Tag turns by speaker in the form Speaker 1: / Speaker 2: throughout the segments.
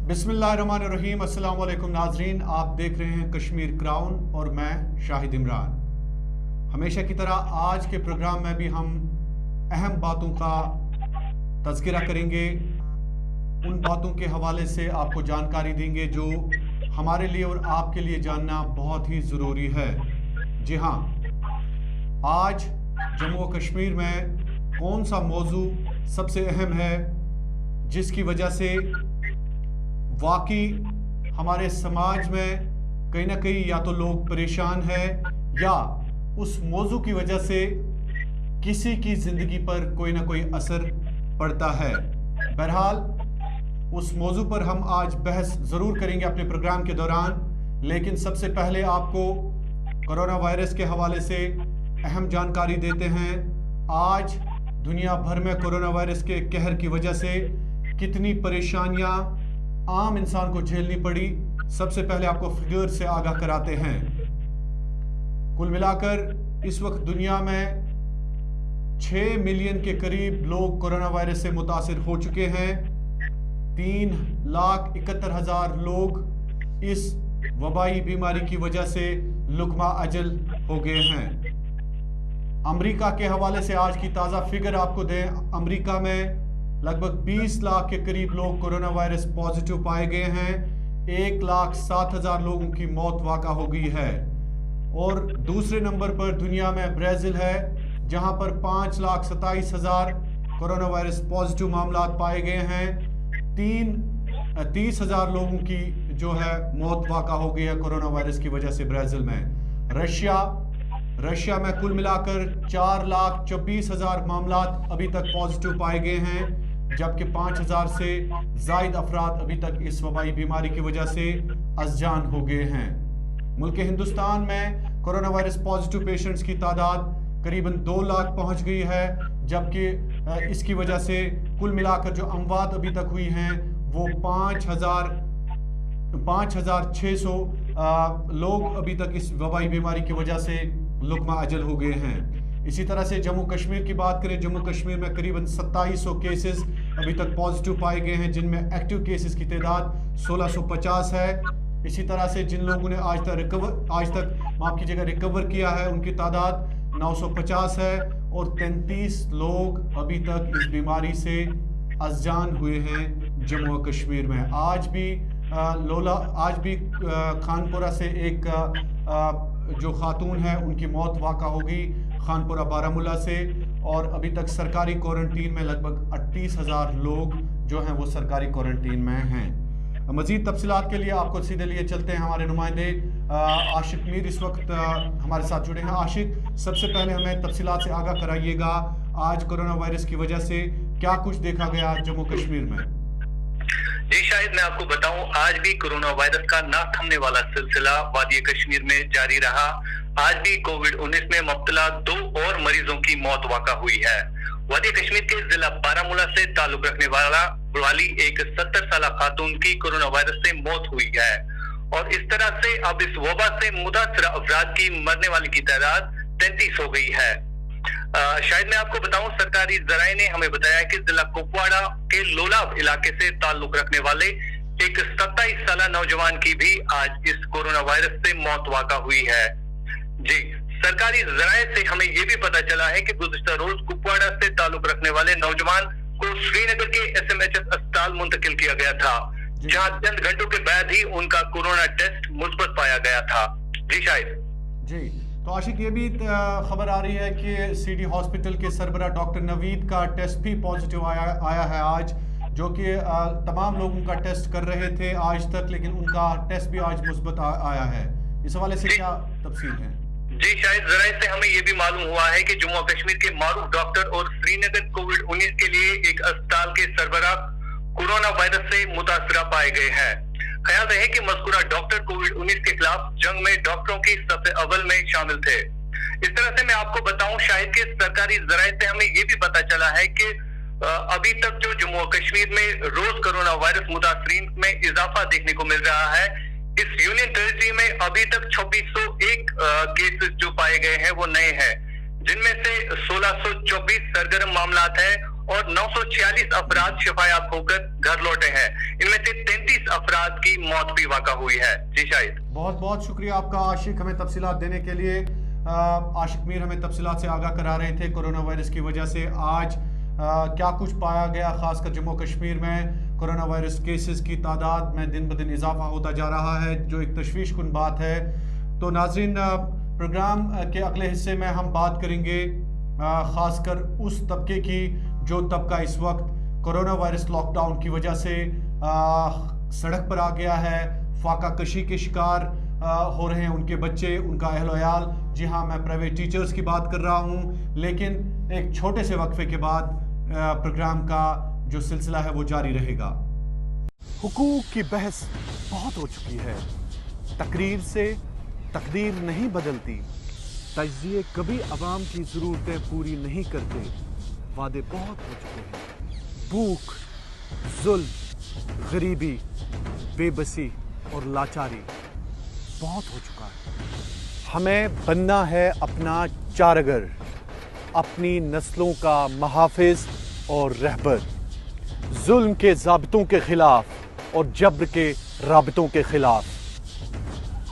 Speaker 1: बिस्मिल्लाहिर्रहमानिर्रहीम। अस्सलाम वालेकुम नाजरीन, आप देख रहे हैं कश्मीर क्राउन और मैं शाहिद इमरान। हमेशा की तरह आज के प्रोग्राम में भी हम अहम बातों का तज़किरा करेंगे, उन बातों के हवाले से आपको जानकारी देंगे जो हमारे लिए और आपके लिए जानना बहुत ही ज़रूरी है। जी हाँ, आज जम्मू और कश्मीर में कौन सा मौजू सबसे अहम है जिसकी वजह से वाकई हमारे समाज में कहीं ना कहीं या तो लोग परेशान हैं या उस मौजू की वजह से किसी की ज़िंदगी पर कोई ना कोई असर पड़ता है। बहरहाल उस मौजू पर हम आज बहस ज़रूर करेंगे अपने प्रोग्राम के दौरान, लेकिन सबसे पहले आपको कोरोना वायरस के हवाले से अहम जानकारी देते हैं। आज दुनिया भर में कोरोना वायरस के कहर की वजह से कितनी परेशानियां आम इंसान को झेलनी पड़ी, सबसे पहले आपको फिगर से आगाह कराते हैं। कुल मिलाकर इस वक्त दुनिया में 6 मिलियन के करीब लोग कोरोना वायरस से मुतासिर हो चुके हैं। 3,71,000 लोग इस वबाई बीमारी की वजह से लुकमा अजल हो गए हैं। अमेरिका के हवाले से आज की ताज़ा फिगर आपको दें, अमेरिका में लगभग 20 लाख के करीब लोग कोरोना वायरस पॉजिटिव पाए गए हैं। 1,07,000 लोगों की मौत वाक़ा हो गई है। और दूसरे नंबर पर दुनिया में ब्राज़ील है, जहां पर 5,27,000 कोरोना वायरस पॉजिटिव मामला पाए गए हैं। 30,000 लोगों की जो है मौत वाक़ा हो गई है कोरोना वायरस की वजह से ब्राज़ील में। रशिया में कुल मिलाकर 4,24,000 मामला अभी तक पॉजिटिव पाए गए हैं, जबकि 5,000 से ज़ायद अफराद अभी तक इस वबाई बीमारी की वजह से अज़जान हो गए हैं। मुल्क हिंदुस्तान में कोरोना वायरस पॉजिटिव पेशेंट्स की तादाद करीबन 2 लाख पहुंच गई है, जबकि इसकी वजह से कुल मिलाकर जो अमवात अभी तक हुई हैं वो 5,600 लोग अभी तक इस वबाई बीमारी की वजह से लुकमा अजल हो गए हैं। इसी तरह से जम्मू कश्मीर की बात करें, जम्मू कश्मीर में करीबन 2700 केसेस अभी तक पॉजिटिव पाए गए हैं, जिनमें एक्टिव केसेस की तादाद 1650 है। इसी तरह से जिन लोगों ने आज तक रिकवर किया है उनकी तादाद 950 है और 33 लोग अभी तक इस बीमारी से अज़जान हुए हैं जम्मू और कश्मीर में। आज भी खानपुरा से एक जो खातून है उनकी मौत वाक़ा हो गई खानपुरा बारामूला से, और अभी तक सरकारी क्वारंटीन में लगभग 38,000 लोग जो हैं वो सरकारी क्वारंटीन में हैं। मज़ीद तफसीलात के लिए आपको सीधे लिए चलते हैं हमारे नुमाइंदे आशिक मीर इस वक्त हमारे साथ जुड़े हैं। आशिक, सबसे पहले हमें तफसीलात से आगाह कराइएगा, आज कोरोना वायरस की वजह से क्या कुछ देखा गया जम्मू कश्मीर में?
Speaker 2: जी शायद मैं आपको बताऊं, आज भी कोरोना वायरस का ना थमने वाला सिलसिला वादी कश्मीर में जारी रहा। आज भी कोविड-19 में मुब्तला 2 और मरीजों की मौत वाक़ा हुई है। वादी कश्मीर के जिला बारामूला से ताल्लुक रखने वाली एक 70 साल खातून की कोरोना वायरस से मौत हुई है, और इस तरह से अब इस वबा से मुतासर अफराद की मरने वाली की तादाद 33 हो गई है। शायद मैं आपको बताऊं, सरकारी जराये ने हमें बताया कि जिला कुपवाड़ा के लोलाब इलाके से ताल्लुक रखने वाले एक 27 साल नौजवान की भी आज इस कोरोना वायरस से मौत वाक़ा हुई है। जी, सरकारी जराये से हमें ये भी पता चला है कि गुज़िश्ता रोज कुपवाड़ा से ताल्लुक रखने वाले नौजवान को श्रीनगर के SMHS अस्पताल मुंतकिल किया गया था, जहाँ चंद घंटों के बाद ही उनका कोरोना टेस्ट मुस्बत पाया गया था। जी शायद
Speaker 1: जी, तो आशिक ये भी खबर आ रही है कि सिटी हॉस्पिटल के सरबरा डॉक्टर नवीद का टेस्ट भी पॉजिटिव आया है आज, जो कि तमाम लोगों का टेस्ट कर रहे थे आज तक, लेकिन उनका टेस्ट भी आज मुस्बत आया है। इस हवाले से क्या तफसील है?
Speaker 2: जी शायद जराये से हमें ये भी मालूम हुआ है कि जम्मू कश्मीर के मारूफ डॉक्टर और श्रीनगर कोविड-19 के लिए एक अस्पताल के सरबरा कोरोना वायरस से मुतासरा पाए गए हैं। ख्याल रहे कि मज़कूरा डॉक्टर कोविड-19 के खिलाफ जंग में डॉक्टरों की सफ़े अव्वल में शामिल थे। इस तरह से मैं आपको बताऊं, शायद के सरकारी जराये से हमें ये भी पता चला है कि अभी तक जो जम्मू कश्मीर में रोज कोरोना वायरस मुतासरीन में इजाफा देखने को मिल रहा है। इस यूनियन टेरिटरी में अभी तक 2601 केसेस जो पाए गए हैं वो नए हैं, जिनमें से 1624 सरगर्म मामलात हैं और 946 अफराद शिफायाब होकर घर लौटे हैं। इनमें से 33 अफराद की मौत भी वाक़ा हुई है। जी शाहिद।
Speaker 1: बहुत बहुत शुक्रिया आपका आशिक, हमें तफसीलात देने के लिए। आशिक मीर हमें तफसीलात से आगाह करा रहे थे कोरोना वायरस की वजह से आज क्या कुछ पाया गया, खासकर जम्मू कश्मीर में कोरोना वायरस केसेस की तादाद में दिन ब दिन इजाफा होता जा रहा है, जो एक तशवीशकुन बात है। तो नाज़रीन, प्रोग्राम के अगले हिस्से में हम बात करेंगे खासकर उस तबके की जो तबका इस वक्त कोरोना वायरस लॉकडाउन की वजह से सड़क पर आ गया है, फाका कशी के शिकार हो रहे हैं उनके बच्चे, उनका अहल-ओ-याल। जी हाँ, मैं प्राइवेट टीचर्स की बात कर रहा हूँ, लेकिन एक छोटे से वक्फे के बाद प्रोग्राम का जो सिलसिला है वो जारी रहेगा। हुकूक की बहस बहुत हो चुकी है, तकरीर से तकदीर नहीं बदलती, तज्जिए कभी अवाम की ज़रूरतें पूरी नहीं करते, वादे बहुत हो चुके हैं। भूख, जुल्म, गरीबी, बेबसी और लाचारी बहुत हो चुका है। हमें बनना है अपना चारगर, अपनी नस्लों का मुहाफ़िज़ और रहबर, जुल्म के ज़ाब्तों के ख़िलाफ़ और जब्र के राबतों के ख़िलाफ़।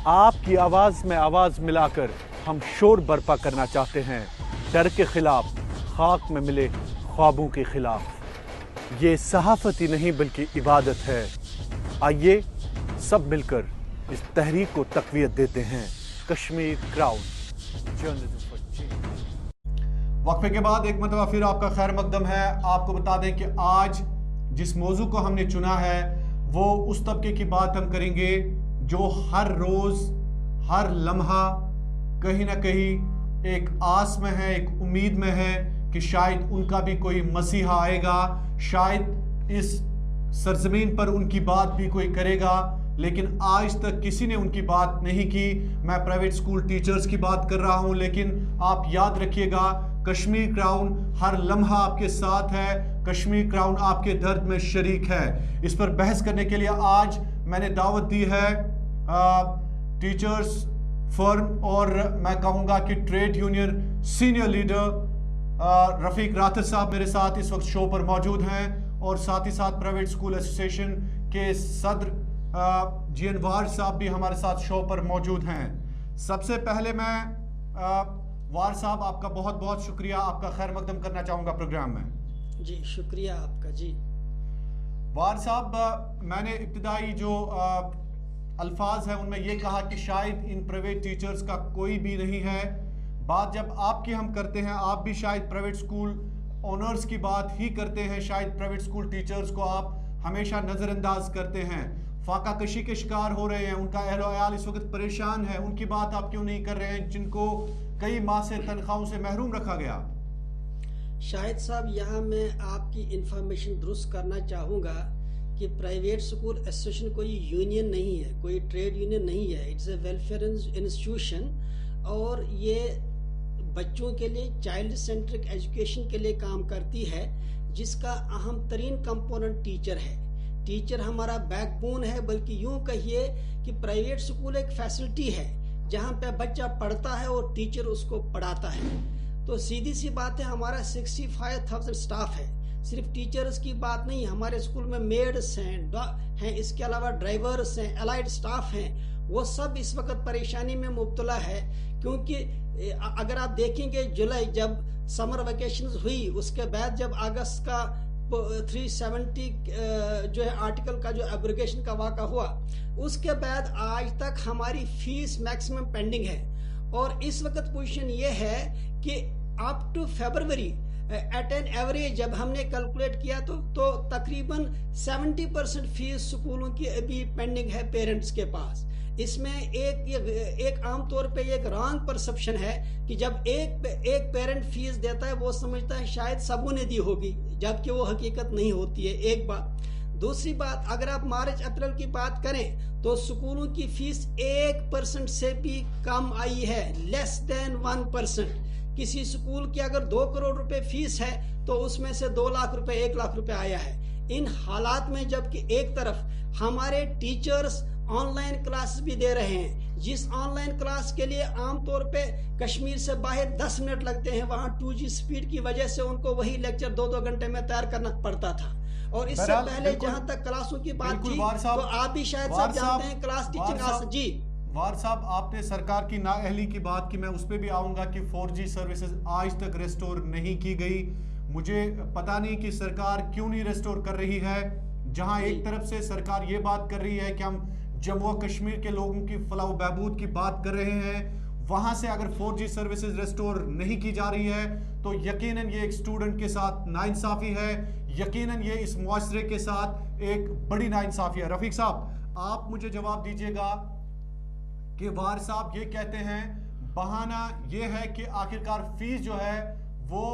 Speaker 1: आपकी आवाज़ में आवाज़ मिलाकर हम शोर बर्पा करना चाहते हैं, डर के ख़िलाफ़, खाक में मिले ख्वाबों के ख़िलाफ़। ये सहाफ़त ही नहीं बल्कि इबादत है। आइए सब मिलकर इस तहरीक को तक़वियत देते हैं। Kashmir crown, journalism for change. वक्फे के बाद एक मरतबा फिर आपका खैर मकदम है। आपको बता दें कि आज जिस मौजू को हमने चुना है वो उस तबके की बात हम करेंगे जो हर रोज़ हर लम्हा कहीं ना कहीं एक आस में है, एक उम्मीद में है कि शायद उनका भी कोई मसीहा आएगा, शायद इस सरजमीन पर उनकी बात भी कोई करेगा, लेकिन आज तक किसी ने उनकी बात नहीं की। मैं प्राइवेट स्कूल टीचर्स की बात कर रहा हूं, लेकिन आप याद रखिएगा, कश्मीर क्राउन हर लम्हा आपके साथ है, कश्मीर क्राउन आपके दर्द में शरीक है। इस पर बहस करने के लिए आज मैंने दावत दी है टीचर्स फर्म और मैं कहूँगा कि ट्रेड यूनियन सीनियर लीडर रफ़ीक राथर साहब मेरे साथ इस वक्त शो पर मौजूद हैं, और साथ ही साथ प्राइवेट स्कूल एसोसिएशन के सदर जी एन वार साहब भी हमारे साथ शो पर मौजूद हैं। सबसे पहले मैं वार साहब आपका बहुत बहुत शुक्रिया, आपका खैर मकदम करना चाहूँगा प्रोग्राम में।
Speaker 3: जी शुक्रिया आपका। जी
Speaker 1: वार साहब, मैंने इब्तिदाई जो अल्फाज है उनमें ये कहा कि शायद इन प्राइवेट टीचर्स का कोई भी नहीं है। बात जब आपकी हम करते हैं, आप भी शायद प्राइवेट स्कूल ओनर्स की बात ही करते हैं, शायद प्राइवेट स्कूल टीचर्स को आप हमेशा नज़रअंदाज करते हैं। फाका कशी के शिकार हो रहे हैं, उनका अहल-ओ-याल इस वक्त परेशान है, उनकी बात आप क्यों नहीं कर रहे हैं जिनको कई माह से तनख्वाहों से महरूम रखा गया?
Speaker 3: शाहिद साहब, यहाँ मैं आपकी इंफॉर्मेशन दुरुस्त करना चाहूँगा कि प्राइवेट स्कूल एसोसिएशन कोई यूनियन नहीं है, कोई ट्रेड यूनियन नहीं है। इट्स ए वेलफेयर इंस्टीट्यूशन, और ये बच्चों के लिए चाइल्ड सेंट्रिक एजुकेशन के लिए काम करती है, जिसका अहम तरीन कंपोनेंट टीचर है। टीचर हमारा बैकबोन है, बल्कि यूँ कहिए कि प्राइवेट स्कूल एक फैसिलिटी है जहाँ पे बच्चा पढ़ता है और टीचर उसको पढ़ाता है। तो सीधी सी बात है, हमारा 65,000 स्टाफ है, सिर्फ टीचर्स की बात नहीं, हमारे स्कूल में मेड्स हैं, इसके अलावा ड्राइवर्स हैं, अलाइड स्टाफ हैं, वो सब इस वक्त परेशानी में मुब्तला है। क्योंकि अगर आप देखेंगे जुलाई जब समर वेकेशंस हुई, उसके बाद जब अगस्त का 370 जो है आर्टिकल का जो एब्रोगेशन का वाक़ा हुआ, उसके बाद आज तक हमारी फीस मैक्सिमम पेंडिंग है। और इस वक्त पोजीशन ये है कि up to February at an average जब हमने कैलकुलेट किया तो तकरीबन 70% फीस स्कूलों की अभी पेंडिंग है पेरेंट्स के पास। इसमें एक आम तौर पे एक रॉन्ग परसेप्शन है कि जब एक पेरेंट फीस देता है वो समझता है शायद सबों ने दी होगी, जबकि वो हकीकत नहीं होती है। एक बात। दूसरी बात, अगर आप मार्च अप्रैल की बात करें तो स्कूलों की फीस 1% से भी कम आई है, लेस देन 1%। किसी स्कूल की अगर 2 करोड़ रुपए फीस है तो उसमें से 2 लाख रुपए 1 लाख रुपए आया है। इन हालात में जबकि एक तरफ हमारे टीचर्स ऑनलाइन क्लास भी दे रहे हैं, जिस ऑनलाइन क्लास के लिए आमतौर पे कश्मीर से बाहर 10 मिनट लगते हैं, वहाँ 2G स्पीड की वजह से उनको वही लेक्चर 2-2 घंटे में तैयार करना पड़ता था। اور اس سے پہلے جہاں تک کلاسوں کی بات کی تو آپ بھی شاید صاحب جانتے ہیں کلاس ٹیچنگ جی
Speaker 1: وار صاحب آپ نے سرکار کی نااہلی کی بات کی، میں اس پہ بھی آؤں گا کہ 4G سروسز آج تک ریسٹور نہیں کی گئی. مجھے پتا نہیں کہ سرکار کیوں نہیں ریسٹور کر رہی ہے، جہاں ایک طرف سے سرکار یہ بات کر رہی ہے کہ ہم جموں و کشمیر کے لوگوں کی فلاح و بہبود کی بات کر رہے ہیں، وہاں سے اگر 4G سروسز ریسٹور نہیں کی جا رہی ہے تو یقیناً یہ ایک اسٹوڈنٹ کے ساتھ ناانصافی ہے، یقیناً یہ اس معاشرے کے ساتھ ایک بڑی ناانصافی ہے. رفیق صاحب آپ مجھے جواب دیجئے گا کہ وار صاحب یہ کہتے ہیں بہانہ یہ ہے کہ آخرکار فیس جو ہے وہ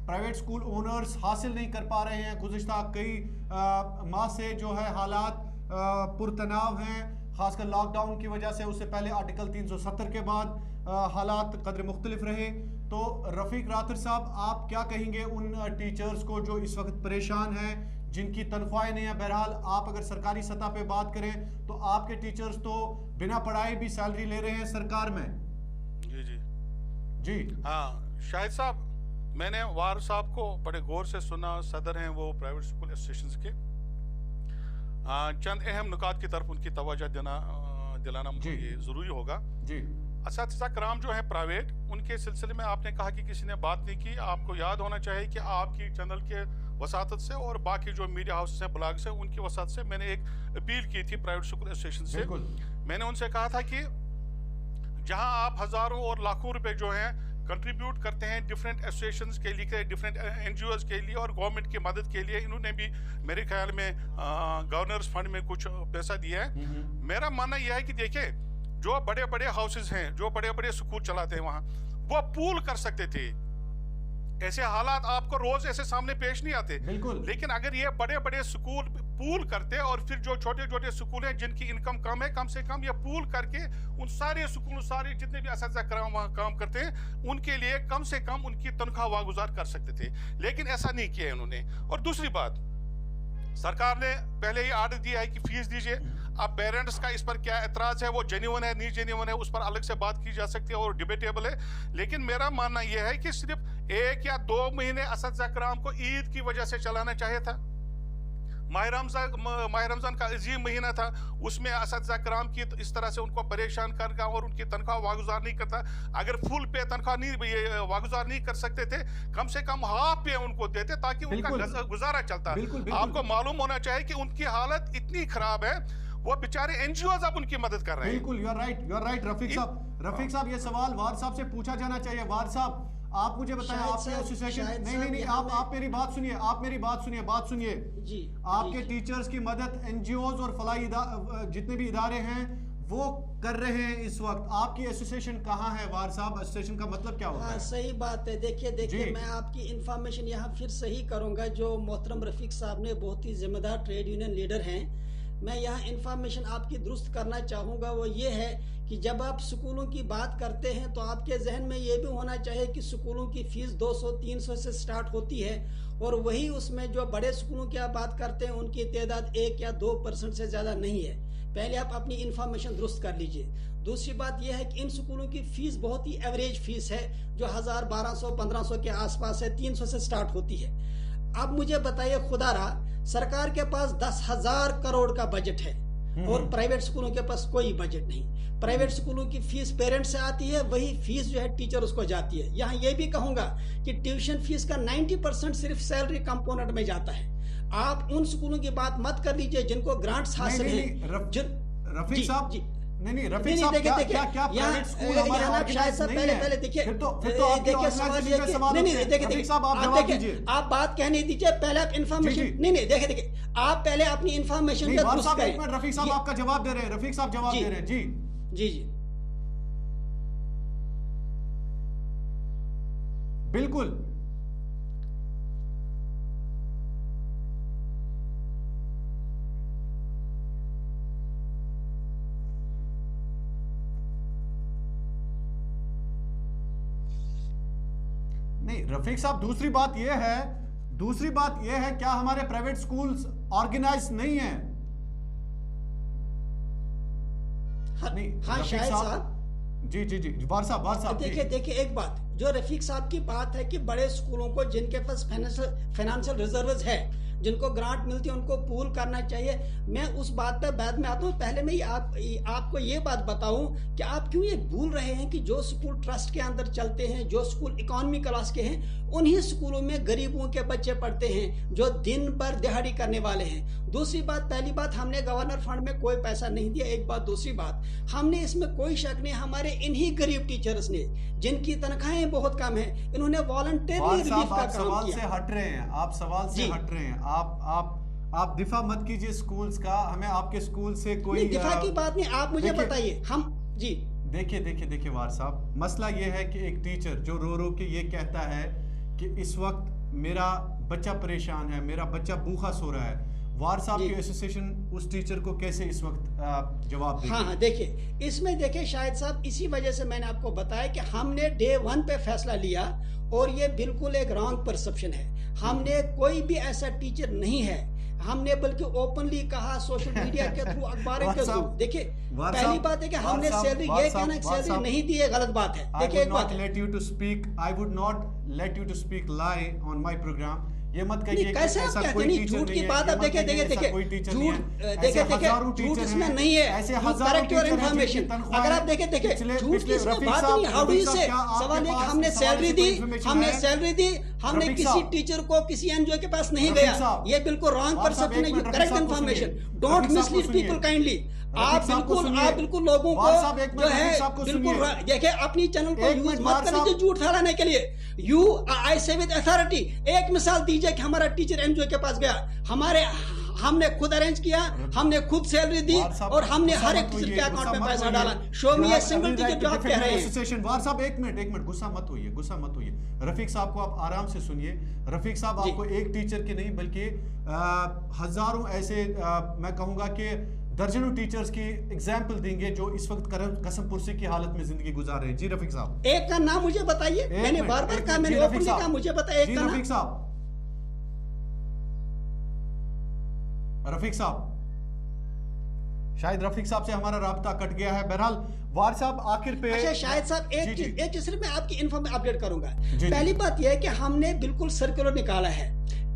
Speaker 1: پرائیویٹ سکول اونرز حاصل نہیں کر پا رہے ہیں. گزشتہ کئی ماہ سے جو ہے حالات پرتناؤ ہیں، خاص کر لاک ڈاؤن کی وجہ سے، اس سے پہلے آرٹیکل 370 کے بعد حالات قدر مختلف رہے. تو رفیق راتر صاحب آپ کیا کہیں گے ان ٹیچرز کو جو اس وقت پریشان ہیں، جن کی تنخواہیں نہیں ہیں؟ بہرحال آپ اگر سرکاری سطح پہ بات کریں تو آپ کے ٹیچرز تو بنا پڑھائے بھی سیلری لے رہے ہیں سرکار میں. جی
Speaker 4: ہاں شاہد صاحب، میں نے وار صاحب کو بڑے غور سے سنا، صدر ہیں وہ پرائیویٹ اسکول ایسوسیشنز کے. چند اہم نکات کی طرف ان کی توجہ دلانا یہ ضروری ہوگا.
Speaker 1: جی
Speaker 4: اساتذہ کرام جو ہیں پرائیویٹ، ان کے سلسلے میں آپ نے کہا کہ کسی نے بات نہیں کی. آپ کو یاد ہونا چاہیے کہ آپ کی چینل کے وساطت سے اور باقی جو میڈیا ہاؤسز ہیں بلاگز ہیں، ان کی وساطت سے میں نے ایک اپیل کی تھی پرائیویٹ اسکول ایسوسیشن سے. میں نے ان سے کہا تھا کہ جہاں آپ ہزاروں اور لاکھوں روپے جو ہیں کنٹریبیوٹ کرتے ہیں ڈیفرنٹ ایسوسیشنز کے لیے، ڈیفرنٹ این جی اوز کے لیے اور گورنمنٹ کی مدد کے لیے، انہوں نے بھی میرے خیال میں گورنرز فنڈ میں کچھ پیسہ دیا ہے. میرا ماننا یہ ہے کہ دیکھیں جو بڑے بڑے ہاؤسز ہیں، جو بڑے بڑے سکول چلاتے ہیں، وہاں وہ پول کر سکتے تھے. ایسے حالات آپ کو روز ایسے سامنے پیش نہیں آتے، لیکن اگر یہ بڑے بڑے سکول پول کرتے اور پھر جو چھوٹے چھوٹے سکول ہیں جن کی انکم کم ہے، کم سے کم یہ پول کر کے ان سارے سکول، سارے جتنے بھی اساتذہ کرام وہاں کام کرتے ہیں، ان کے لیے کم سے کم ان کی تنخواہ واگزار کر سکتے تھے. لیکن ایسا نہیں کیا انہوں نے. اور دوسری بات، سرکار نے پہلے ہی آرڈر دیا ہے کہ فیس دیجئے. اب پیرنٹس کا اس پر کیا اعتراض ہے، وہ جینیون ہے نہیں جینیون ہے، اس پر الگ سے بات کی جا سکتی ہے اور ڈیبیٹیبل ہے. لیکن میرا ماننا یہ ہے کہ صرف 1 یا 2 مہینے اساتذہ کرام کو عید کی وجہ سے چلانا چاہیے تھا. ماہ رمضان کا عظیم مہینہ تھا، اس میں اساتذہ کرام کی اس طرح سے ان کو پریشان کر کے اور ان کی تنخواہ واگزار نہیں کرتا. اگر فل پے تنخواہ نہیں واگزار نہیں کر سکتے تھے، کم سے کم ہاف پے ان کو دیتے تاکہ ان کا گزارا چلتا. آپ کو معلوم ہونا چاہیے کہ ان کی حالت اتنی خراب ہے، وہ بیچارے این جی اوز اب ان کی مدد کر رہے ہیں.
Speaker 1: بالکل، یو آر رائٹ رفیق صاحب یہ سوال وار صاحب سے پوچھا جانا چاہیے. وار صاحب آپ مجھے بتائیں، آپ کے ایسوسیشن نہیں آپ میری بات سنیے. آپ کے ٹیچرز کی مدد این جی اوز اور فلاحی جتنے بھی ادارے ہیں وہ کر رہے ہیں اس وقت. آپ کی ایسوسیشن کہاں ہے وار صاحب؟ ایسوسیشن کا مطلب کیا ہوتا ہے؟
Speaker 3: صحیح بات ہے. دیکھیے میں آپ کی انفارمیشن یہاں پھر صحیح کروں گا. جو محترم رفیق صاحب نے بہت ہی ذمہ دار ٹریڈ یونین لیڈر ہیں، میں یہاں انفارمیشن آپ کی درست کرنا چاہوں گا. وہ یہ ہے کہ جب آپ سکولوں کی بات کرتے ہیں تو آپ کے ذہن میں یہ بھی ہونا چاہیے کہ سکولوں کی فیس 200-300 سے سٹارٹ ہوتی ہے، اور وہی اس میں جو بڑے سکولوں کی آپ بات کرتے ہیں ان کی تعداد 1 یا 2% سے زیادہ نہیں ہے. پہلے آپ اپنی انفارمیشن درست کر لیجئے. دوسری بات یہ ہے کہ ان سکولوں کی فیس بہت ہی ایوریج فیس ہے، جو 1000, 1200, 1500 کے آس پاس ہے، 300 سے سٹارٹ ہوتی ہے. اب مجھے بتائیے خدا را، سرکار کے پاس 10,000 کروڑ کا بجٹ ہے اور پرائیویٹ سکولوں کے پاس کوئی بجٹ نہیں. پرائیویٹ سکولوں کی فیس پیرنٹ سے آتی ہے، وہی فیس جو ہے ٹیچر اس کو جاتی ہے. یہاں یہ بھی کہوں گا کہ ٹیوشن فیس کا 90% صرف سیلری کمپوننٹ میں جاتا ہے. آپ ان سکولوں کی بات مت کر لیجئے جن کو گرانٹس حاصل ہیں.
Speaker 1: رفیق صاحب نہیں رفیق صاحب کیا پرائیویٹ سکول ہمارے آرگنائز نہیں ہے؟
Speaker 3: پہلے دیکھیں،
Speaker 1: پھر تو آپ کی آرگنائزیشن پہ سوال ہوتے ہیں. رفیق صاحب آپ جواب دیجئے.
Speaker 3: آپ بات کہنے دیجئے، پہلے آپ انفارمیشن نہیں دیکھیں آپ پہلے اپنی انفارمیشن کا درست کریں.
Speaker 1: رفیق صاحب آپ کا جواب دے رہے ہیں. رفیق صاحب جواب دے رہے ہیں. جی بالکل. نہیں رفیق صاحب دوسری بات یہ ہے کیا ہمارے پرائیویٹ سکولز آرگنائز نہیں ہیں؟
Speaker 3: ہاں شاہد صاحب
Speaker 1: جی وار صاحب
Speaker 3: دیکھیں ایک بات جو رفیق صاحب کی بات ہے کہ بڑے سکولوں کو جن کے پاس فائنینشل ریزروز ہے जिन को ग्रांट मिलती है उनको पूल करना चाहिए। मैं उस बात पे बाद में आता हूँ, पहले मैं आपको ये बात बताऊं कि आप क्यों ये भूल रहे हैं कि जो स्कूल ट्रस्ट के अंदर चलते हैं, जो स्कूल इकोनॉमी क्लास के हैं, उन्हीं स्कूलों में गरीबों के बच्चे पढ़ते हैं जो दिन भर दिहाड़ी करने वाले हैं। दूसरी बात, पहली बात, हमने गवर्नर फंड में कोई पैसा नहीं दिया, एक बात। दूसरी बात, हमने इसमें कोई शक नहीं, हमारे इन्हीं गरीब टीचर्स ने जिनकी तनख्वाहें बहुत कम है, इन्होंने वॉलंटियरली रिलीफ का काम किया।
Speaker 1: से हट रहे हैं, आप सवाल से हट रहे हैं, आप दिफा मत कीजिए स्कूल्स का, हमें आपके स्कूल से कोई
Speaker 3: दिफा की बात नहीं, आप मुझे बताइए। हम जी
Speaker 1: देखिए वार साहब, मसला ये है कि एक टीचर जो रो रो के ये कहता है कि इस वक्त मेरा बच्चा परेशान है, मेरा बच्चा भूखा सो रहा है, वार साहब की एसोसिएशन उस टीचर को कैसे इस वक्त जवाब देगी?
Speaker 3: हाँ, देखिए इसमें देखिए शाहिद साहब, इसी वजह से मैंने आपको बताया कि हमने डे 1 पे फैसला लिया और ये बिल्कुल एक रॉन्ग परसेप्शन है। हमने कोई भी ऐसा टीचर नहीं है, हमने बल्कि ओपनली कहा सोशल मीडिया के थ्रू, अखबारों के थ्रू। देखिए पहली बात है कि हमने सैलरी, ये कहना सैलरी नहीं दी है गलत बात है। देखिए एक बात,
Speaker 1: I would not let you to speak lie on my program। ये मत कहिए
Speaker 3: कैसे आप कहते नहीं, झूठ की बात। अब देखिए झूठ इसमें नहीं है,
Speaker 1: ऐसे
Speaker 3: करेक्ट योर इन्फॉर्मेशन। अगर आप देखिए झूठ की इसमें बात नहीं, हाउ डू यू से, सवाल है कि हमने सैलरी दी, हमने किसी टीचर को किसी एनजीओ के पास नहीं गया, ये बिल्कुल रॉन्ग परसेप्शन है। Correct information, don't mislead people kindly. आप बिल्कुल लोगों को जो है बिल्कुल देखिए, अपनी चैनल को यूज मत कर लीजिए झूठ फैलाने के लिए। आई से विद अथॉरिटी, एक मिसाल दीजिए कि हमारा टीचर एनजीओ के पास गया, हमने खुद अरेंज किया, हमने खुद सैलरी दी और हमने हर एक टीचर के अकाउंट में पैसा डाला। Show me a single teacher जो आप कह रहे हैं।
Speaker 1: वार साहब एक मिनट, गुस्सा मत होइए। रफीक साहब को आप आराम से सुनिए। रफीक साहब आपको एक टीचर के नहीं बल्कि हजारों ऐसे मैं कहूंगा कि दर्जनों टीचर्स की एग्जाम्पल देंगे जो इस वक्त कसम पुर्सी की हालत में जिंदगी गुजार रहे हैं। जी रफीक साहब,
Speaker 3: एक का नाम मुझे बताइए। मैंने बार-बार कहा, मैंने ओपनली कहा, मुझे बताइए एक का नाम।
Speaker 1: रफीक साहब, शायद रफीक साहब से हमारा राब्ता कट गया है। बहरहाल वार साहब आखिर पे,
Speaker 3: अच्छा शाहिद साहब एक चीज मैं आपकी इन्फॉर्मेशन अपडेट करूंगा। पहली बात यह है कि हमने बिल्कुल सर्कुलर निकाला है,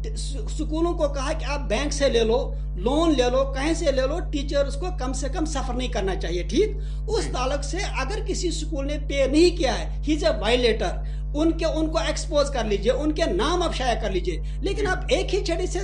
Speaker 3: स्कूलों को कहा कि आप बैंक से ले लो, लोन ले लो, कहीं से ले लो, टीचर्स को कम से कम सफर नहीं करना चाहिए। ठीक, उस ताल्लुक से अगर किसी स्कूल ने पे नहीं किया है, ही इज अ वायलेटर, उनको एक्सपोज कर लीजिए, उनके नाम आप शाया कर लीजिए। लेकिन आप एक ही छड़ी से,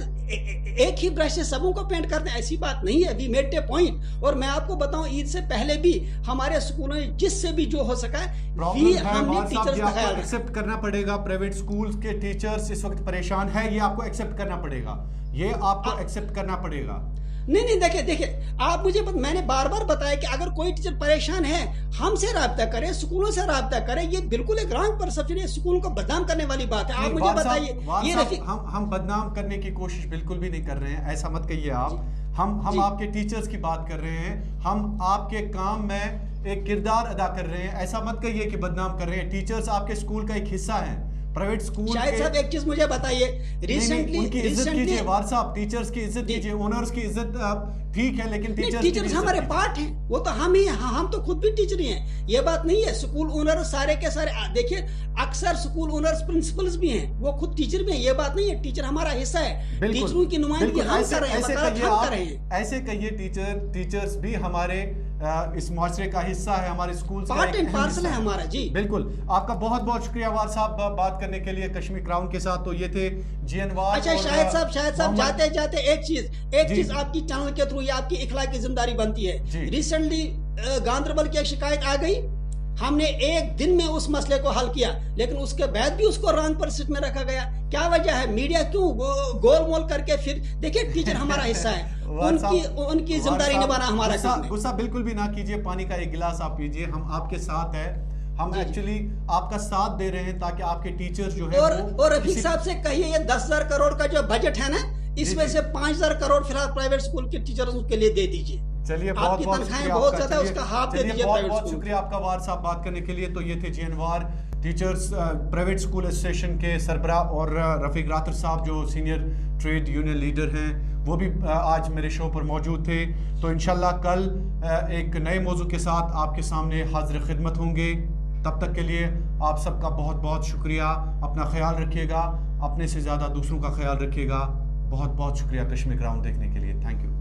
Speaker 3: एक ही ब्रश से सबों को पेंट करते हैं, ऐसी बात नहीं है। We made a point. और मैं आपको बताऊं, ईद से पहले भी हमारे स्कूलों में जिससे भी जो हो सका
Speaker 1: हमने टीचर्स का ख्याल एक्सेप्ट करना पड़ेगा। प्राइवेट स्कूल्स के टीचर्स इस वक्त परेशान है, ये आपको एक्सेप्ट करना पड़ेगा, ये आपको एक्सेप्ट करना पड़ेगा।
Speaker 3: नहीं देखिए आप मुझे मैंने बार-बार बताया कि अगर कोई टीचर परेशान है, हमसे राब्ता करे, स्कूलों से राब्ता करे। ये बिल्कुल एक रॉन्ग परसेप्शन है, स्कूल को बदनाम करने वाली बात है। आप मुझे बताइए, ये
Speaker 1: हम बदनाम करने की कोशिश बिल्कुल भी नहीं कर रहे हैं, ऐसा मत कहिए आप। हम आपके टीचर्स की बात कर रहे हैं, हम आपके काम में एक किरदार अदा कर रहे हैं, ऐसा मत कहिए कि बदनाम कर रहे हैं। टीचर्स आपके स्कूल का एक हिस्सा है। प्राइवेट स्कूल,
Speaker 3: शायद साहब एक चीज मुझे बताइए,
Speaker 1: उनकी इज्जत कीजिए वार साहब, टीचर्स की इज्जत कीजिए, ओनर्स की इज्जत ठीक है, लेकिन
Speaker 3: टीचर्स हमारे पार्ट हैं, वो तो हम ही, हम तो खुद भी टीचर ही हैं, ये बात नहीं है। स्कूल ओनर सारे के सारे, देखिए अक्सर स्कूल ओनर्स प्रिंसिपल्स भी हैं, वो खुद टीचर भी हैं, ये बात नहीं है। टीचर हमारा हिस्सा है, टीचरों की नुमाइंदगी हम कर रहे हैं।
Speaker 1: ऐसे कहिए टीचर्स भी हमारे इस मुआशरे का हिस्सा है, हमारे स्कूल
Speaker 3: पार्ट एंड पार्सल है हमारा। जी
Speaker 1: बिल्कुल, आपका बहुत बहुत शुक्रिया वार साहब बात करने के लिए कश्मीर क्राउन के साथ। तो ये थे जीएन वार।
Speaker 3: अच्छा शाहिद साहब जाते जाते एक चीज आपकी चैनल के थ्रू, ये आपकी इखलाकी जिम्मेदारी बनती है। रिसेंटली गांधरबल की एक शिकायत आ गई, हमने एक दिन में उस मसले को हल किया, लेकिन उसके बाद भी उसको रॉन्ग परसेप्शन में रखा गया। क्या वजह है? मीडिया क्यों गोल मोल करके फिर देखिए, टीचर हमारा हिस्सा है, उनकी जिम्मेदारी निभाना हमारा काम है।
Speaker 1: गुस्सा बिल्कुल भी ना कीजिए, पानी का एक गिलास आप पीजिए, हम आपके साथ है, हम एक्चुअली आपका साथ दे रहे हैं ताकि आपके टीचर्स जो है
Speaker 3: और रफीक साहब से कहिए, ये 10,000 करोड़ का जो बजट है ना, इसमें से 5,000 करोड़ फिलहाल प्राइवेट स्कूल के टीचर्स के लिए दे दीजिए।
Speaker 1: चलिए बहुत बहुत
Speaker 3: शुक्रिया
Speaker 1: आपका वार साहब बात करने के लिए। तो ये थे जीएन वार, टीचर्स प्राइवेट स्कूल एसोसिएशन के सरबराह, और रफीक रातर साहब जो सीनियर ट्रेड यूनियन लीडर हैं, वो भी आज मेरे शो पर मौजूद थे। तो इंशाल्लाह कल एक नए मौजू के साथ आपके सामने हाजिर खिदमत होंगे। तब तक के लिए आप सबका बहुत बहुत शुक्रिया। अपना ख्याल रखिएगा, अपने से ज़्यादा दूसरों का ख्याल रखिएगा। بہت بہت شکریہ کشمیر کراؤن دیکھنے کے لیے. Thank you.